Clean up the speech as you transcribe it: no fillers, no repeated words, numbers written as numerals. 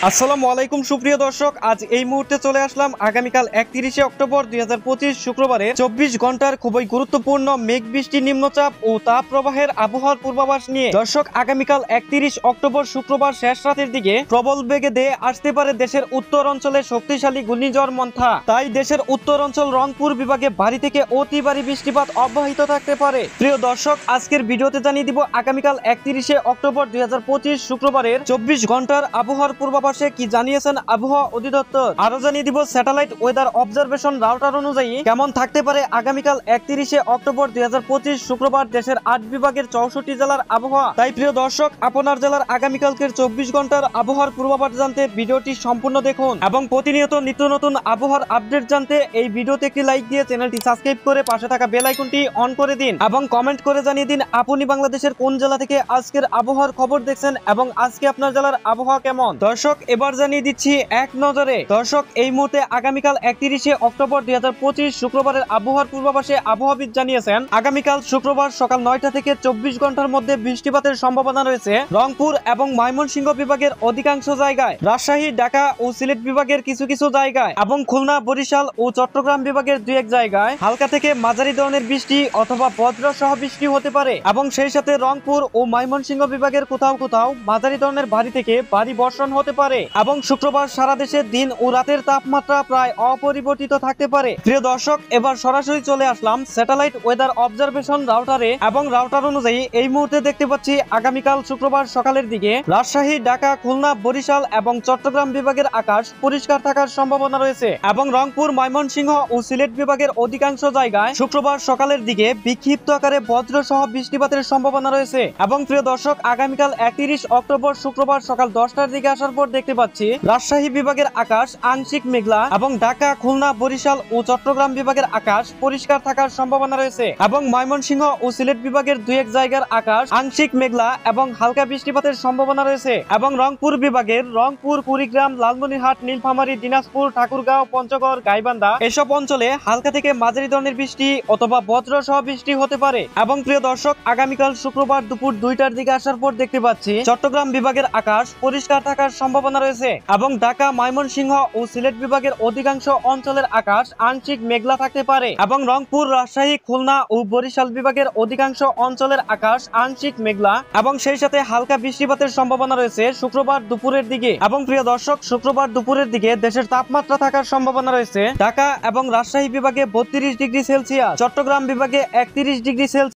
আসসালামু আলাইকুম সুপ্রিয় দর্শক, আজ এই মুহূর্তে চলে আসলাম আগামীকাল 31শে অক্টোবর 2025 শুক্রবারে 24 ঘন্টার খুবই গুরুত্বপূর্ণ মেঘ বৃষ্টি নিম্নচাপ ও তাপ প্রবাহের আবহাওয়ার পূর্বাভাস নিয়ে। দর্শক, আগামীকাল 31 অক্টোবর শুক্রবার শেষ রাতের দিকে প্রবল বেগে ধেয়ে আসতে পারে দেশের উত্তর অঞ্চলে শক্তিশালী ঘূর্ণিঝড় মন্থা। তাই দেশের উত্তর অঞ্চল রংপুর বিভাগে ভারী থেকে অতি ভারী বৃষ্টিপাত অব্যাহত থাকতে পারে। প্রিয় দর্শক, আজকের ভিডিওতে জানিয়ে দিব আগামীকাল 31শে অক্টোবর 2025 শুক্রবারের 24 ঘন্টার আবহাওয়ার পূর্বাভাস কি জানিয়েছেন আবহাওয়া অধিদপ্তর। আরো জানিয়ে দিব স্যাটেলাইট ওয়েদার অবজারভেশন রাউটার অনুযায়ী কেমন থাকতে পারে আগামীকাল 31শে অক্টোবর 2025 শুক্রবার দেশের 8 বিভাগের 64 জেলার আবহাওয়া। তাই প্রিয় দর্শক, আপনার জেলার আগামীকালকের 24 ঘন্টার আবহাওয়ার পূর্বাভাস জানতে ভিডিওটি সম্পূর্ণ দেখুন এবং প্রতিনিয়ত নিত্য নতুন আবহাওয়ার আপডেট জানতে এই ভিডিওতে একটি লাইক দিয়ে চ্যানেলটি সাবস্ক্রাইব করে পাশে থাকা বেল আইকনটি অন করে দিন এবং কমেন্ট করে জানিয়ে দিন আপনি বাংলাদেশের কোন জেলা থেকে আজকের আবহাওয়ার খবর দেখছেন এবং আজকে আপনার জেলার আবহাওয়া কেমন। দর্শক, এবার জানিয়ে দিচ্ছি এক নজরে। দর্শক, এই মুহূর্তে আগামীকাল 31শে অক্টোবর 2025 শুক্রবারের আবহাওয়ার পূর্বাভাসে আবহাওয়াবিদ জানিয়েছেন আগামীকাল শুক্রবার সকাল 9টা থেকে 24 ঘন্টার মধ্যে বৃষ্টিপাতের সম্ভাবনা রয়েছে রংপুর এবং ময়মনসিংহ বিভাগের অধিকাংশ জায়গায়, রাজশাহী, ঢাকা ও সিলেট বিভাগের কিছু কিছু জায়গায় এবং খুলনা, বরিশাল ও চট্টগ্রাম বিভাগের 2-1 জায়গায় হালকা থেকে মাঝারি ধরনের বৃষ্টি অথবা বজ্র সহ বৃষ্টি হতে পারে এবং সেই সাথে রংপুর ও ময়মনসিংহ বিভাগের কোথাও কোথাও মাঝারি ধরনের ভারী থেকে ভারী বর্ষণ হতে পারে এবং শুক্রবার সারা দেশে দিন ও রাতের তাপমাত্রা প্রায় অপরিবর্তিত থাকতে পারে। প্রিয় দর্শক, এবার সরাসরি চলে আসলাম স্যাটেলাইট ওয়েদার অবজারভেশন রাউটারে এবং রাউটার অনুযায়ী এই মুহূর্তে দেখতে পাচ্ছি আগামীকাল শুক্রবার সকালের দিকে রাজশাহী, ঢাকা, খুলনা, বরিশাল এবং চট্টগ্রাম বিভাগের আকাশ পরিষ্কার থাকার সম্ভাবনা রয়েছে এবং রংপুর, ময়মনসিংহ ও সিলেট বিভাগের অধিকাংশ জায়গায় শুক্রবার সকালের দিকে বিক্ষিপ্ত আকারে বজ্র সহ বৃষ্টিপাতের সম্ভাবনা রয়েছে এবং প্রিয় দর্শক, আগামীকাল 31 অক্টোবর শুক্রবার সকাল 10টার দিকে আসার পর দেখতে পাচ্ছি রাজশাহী বিভাগের আকাশ আংশিক মেঘলা এবং ঢাকা, খুলনা, বরিশাল ও চট্টগ্রাম বিভাগের আকাশ পরিষ্কার থাকার সম্ভাবনা রয়েছে এবং ময়মনসিংহ ও সিলেট বিভাগের 2-1 জায়গার আকাশ আংশিক মেঘলা এবং হালকা বৃষ্টিপাতের সম্ভাবনা রয়েছে এবং রংপুর বিভাগের রংপুর, কুড়িগ্রাম, লালমনিরহাট, নীলফামারী, দিনাজপুর, ঠাকুরগাঁও, পঞ্চগড়, গাইবান্ধা এসব অঞ্চলে হালকা থেকে মাঝারি ধরনের বৃষ্টি অথবা বজ্র সহ বৃষ্টি হতে পারে এবং প্রিয় দর্শক, আগামীকাল শুক্রবার দুপুর 2টার দিকে আসার পর দেখতে পাচ্ছি চট্টগ্রাম বিভাগের আকাশ পরিষ্কার থাকার সম্ভাবনা রয়েছে এবং ঢাকা, ময়মনসিংহ ও সিলেট বিভাগের অধিকাংশ অঞ্চলের আকাশ আংশিক মেঘলা থাকতে পারে এবং রংপুর, রাজশাহী, খুলনা ও বরিশাল বিভাগের অধিকাংশ অঞ্চলের আকাশ আংশিক মেঘলা এবং সেই সাথে হালকা বৃষ্টিপাতের সম্ভাবনা রয়েছে শুক্রবার দুপুরের দিকে এবং প্রিয় দর্শক, শুক্রবার দুপুরের দিকে দেশের তাপমাত্রা থাকার সম্ভাবনা রয়েছে ঢাকা এবং রাজশাহী বিভাগে 32 ডিগ্রি সেলসিয়াস, চট্টগ্রাম বিভাগে 31 ডিগ্রি সেলসিয়াস।